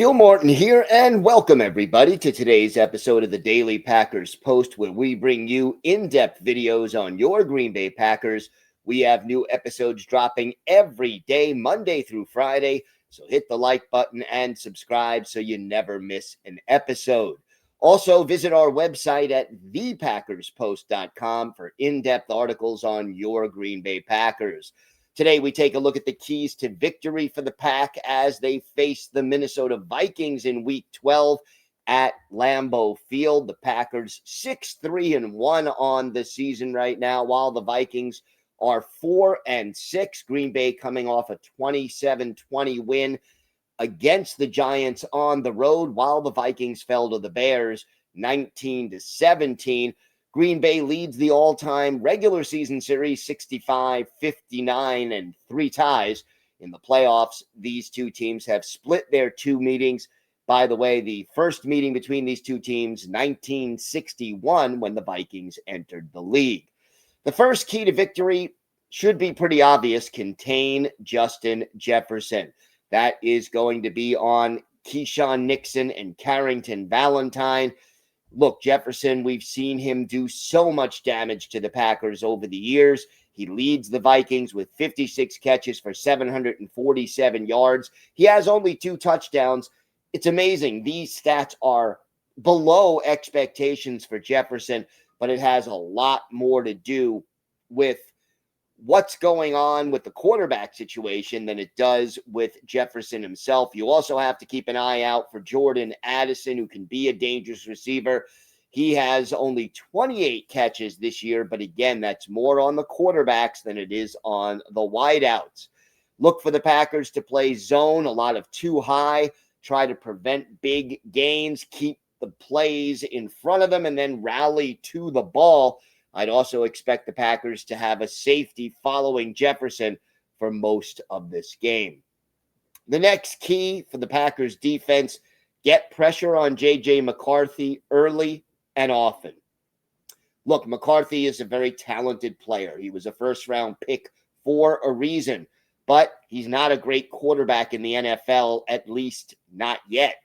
Gil Martin here, and welcome everybody to today's episode of the Daily Packers Post, where we bring you in-depth videos on your Green Bay Packers. We have new episodes dropping every day, Monday through Friday, so hit the like button and subscribe so you never miss an episode. Also, visit our website at thepackerspost.com for in-depth articles on your Green Bay Packers. Today, we take a look at the keys to victory for the Pack as they face the Minnesota Vikings in Week 12 at Lambeau Field. The Packers 6-3-1 on the season right now, while the Vikings are 4-6. Green Bay coming off a 27-20 win against the Giants on the road, while the Vikings fell to the Bears 19-17. Green Bay leads the all-time regular season series 65-59 and 3 ties. In the playoffs, these two teams have split their 2 meetings. By the way, the first meeting between these two teams, 1961, when the Vikings entered the league. The first key to victory should be pretty obvious: contain Justin Jefferson. That is going to be on Keyshawn Nixon and Carrington Valentine. Look, Jefferson, we've seen him do so much damage to the Packers over the years. He leads the Vikings with 56 catches for 747 yards. He has only 2 touchdowns. It's amazing. These stats are below expectations for Jefferson, but it has a lot more to do with what's going on with the quarterback situation than it does with Jefferson himself. You also have to keep an eye out for Jordan Addison, who can be a dangerous receiver. He has only 28 catches this year, but again, that's more on the quarterbacks than it is on the wideouts. Look for the Packers to play zone, a lot of too high, try to prevent big gains, keep the plays in front of them, and then rally to the ball. I'd also expect the Packers to have a safety following Jefferson for most of this game. The next key for the Packers defense: get pressure on J.J. McCarthy early and often. Look, McCarthy is a very talented player. He was a first-round pick for a reason, but he's not a great quarterback in the NFL, at least not yet.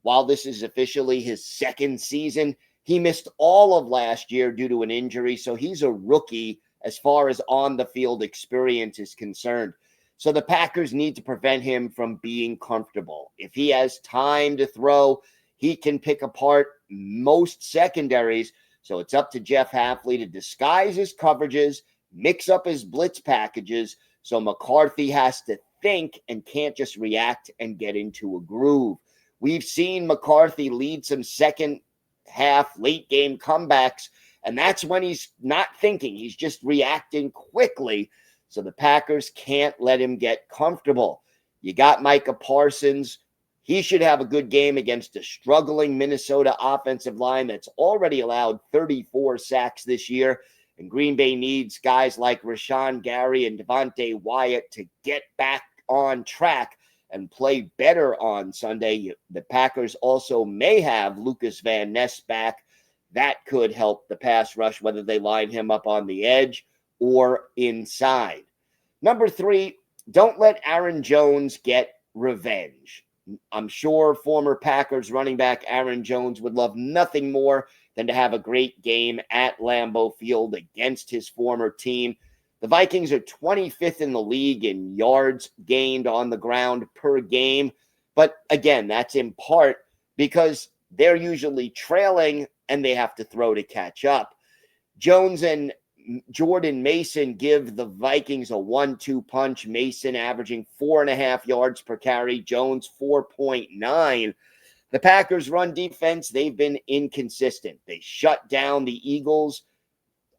While this is officially his second season, he missed all of last year due to an injury, so he's a rookie as far as on-the-field experience is concerned. So the Packers need to prevent him from being comfortable. If he has time to throw, he can pick apart most secondaries, so it's up to Jeff Hafley to disguise his coverages, mix up his blitz packages, so McCarthy has to think and can't just react and get into a groove. We've seen McCarthy lead some second half late game comebacks, and that's when he's not thinking. He's just reacting quickly, so the Packers can't let him get comfortable. You got Micah Parsons. He should have a good game against a struggling Minnesota offensive line that's already allowed 34 sacks this year, and Green Bay needs guys like Rashawn Gary and Devontae Wyatt to get back on track and play better on Sunday. The Packers also may have Lucas Van Ness back. That could help the pass rush, whether they line him up on the edge or inside. Number 3, don't let Aaron Jones get revenge. I'm sure former Packers running back Aaron Jones would love nothing more than to have a great game at Lambeau Field against his former team. The Vikings are 25th in the league in yards gained on the ground per game. But again, that's in part because they're usually trailing and they have to throw to catch up. Jones and Jordan Mason give the Vikings a 1-2 punch. Mason averaging 4.5 yards per carry. Jones 4.9. The Packers' run defense, they've been inconsistent. They shut down the Eagles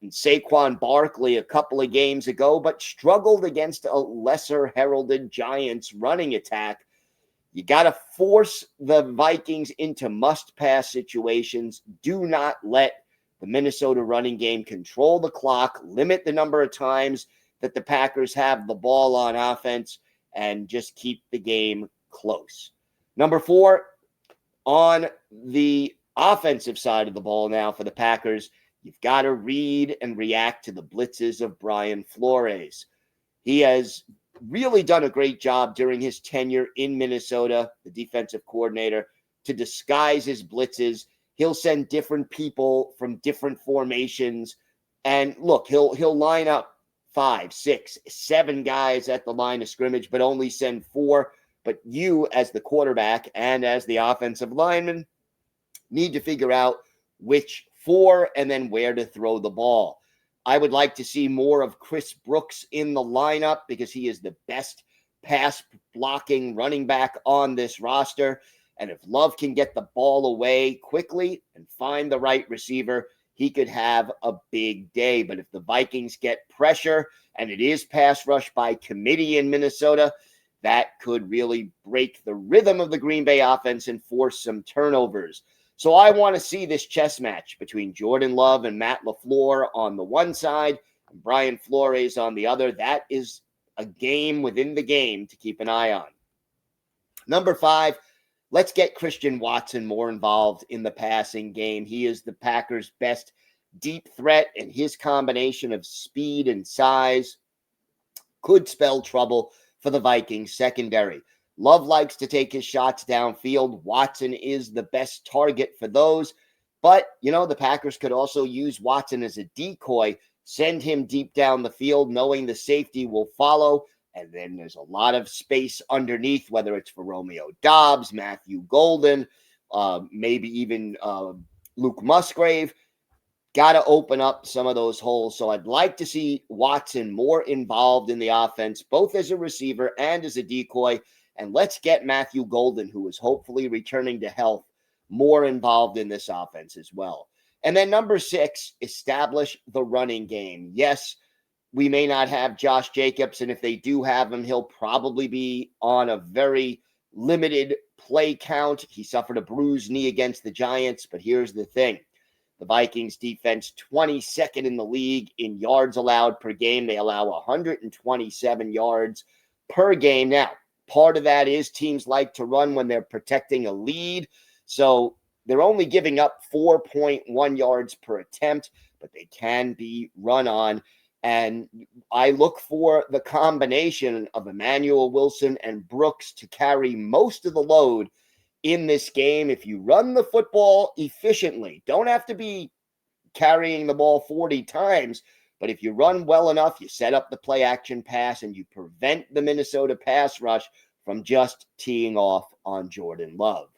and Saquon Barkley a couple of games ago, but struggled against a lesser heralded Giants running attack. You got to force the Vikings into must-pass situations. Do not let the Minnesota running game control the clock, limit the number of times that the Packers have the ball on offense, and just keep the game close. Number 4, on the offensive side of the ball now for the Packers, you've got to read and react to the blitzes of Brian Flores. He has really done a great job during his tenure in Minnesota, the defensive coordinator, to disguise his blitzes. He'll send different people from different formations. And look, he'll line up 5, 6, 7 guys at the line of scrimmage, but only send 4. But you, as the quarterback and as the offensive lineman, need to figure out which 4 and then where to throw the ball. I would like to see more of Chris Brooks in the lineup because he is the best pass blocking running back on this roster. And if Love can get the ball away quickly and find the right receiver, he could have a big day. But if the Vikings get pressure, and it is pass rush by committee in Minnesota, that could really break the rhythm of the Green Bay offense and force some turnovers. So I want to see this chess match between Jordan Love and Matt LaFleur on the one side and Brian Flores on the other. That is a game within the game to keep an eye on. Number 5, let's get Christian Watson more involved in the passing game. He is the Packers' best deep threat, and his combination of speed and size could spell trouble for the Vikings secondary. Love likes to take his shots downfield. Watson is the best target for those. But, the Packers could also use Watson as a decoy, send him deep down the field, knowing the safety will follow. And then there's a lot of space underneath, whether it's for Romeo Doubs, Matthew Golden, maybe even Luke Musgrave. Got to open up some of those holes. So I'd like to see Watson more involved in the offense, both as a receiver and as a decoy. And let's get Matthew Golden, who is hopefully returning to health, more involved in this offense as well. And then number 6, establish the running game. Yes, we may not have Josh Jacobs, and if they do have him, he'll probably be on a very limited play count. He suffered a bruised knee against the Giants, but here's the thing. The Vikings defense, 22nd in the league in yards allowed per game. They allow 127 yards per game. Now, part of that is teams like to run when they're protecting a lead. So they're only giving up 4.1 yards per attempt, but they can be run on. And I look for the combination of Emmanuel Wilson and Brooks to carry most of the load in this game. If you run the football efficiently, don't have to be carrying the ball 40 times, but if you run well enough, you set up the play action pass and you prevent the Minnesota pass rush from just teeing off on Jordan Love.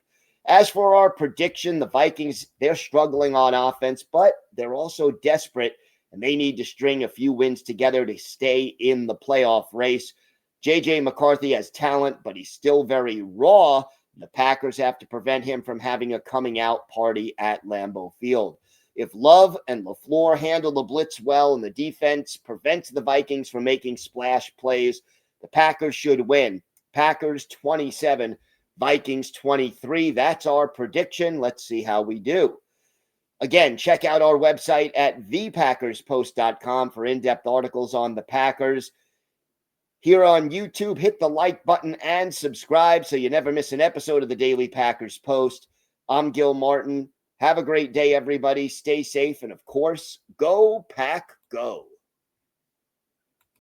As for our prediction, the Vikings, they're struggling on offense, but they're also desperate, and they need to string a few wins together to stay in the playoff race. J.J. McCarthy has talent, but he's still very raw. The Packers have to prevent him from having a coming out party at Lambeau Field. If Love and LaFleur handle the blitz well and the defense prevents the Vikings from making splash plays, the Packers should win. Packers 27, Vikings 23. That's our prediction. Let's see how we do. Again, check out our website at thepackerspost.com for in-depth articles on the Packers. Here on YouTube, hit the like button and subscribe so you never miss an episode of the Daily Packers Post. I'm Gil Martin. Have a great day, everybody. Stay safe. And, of course, go Pack Go.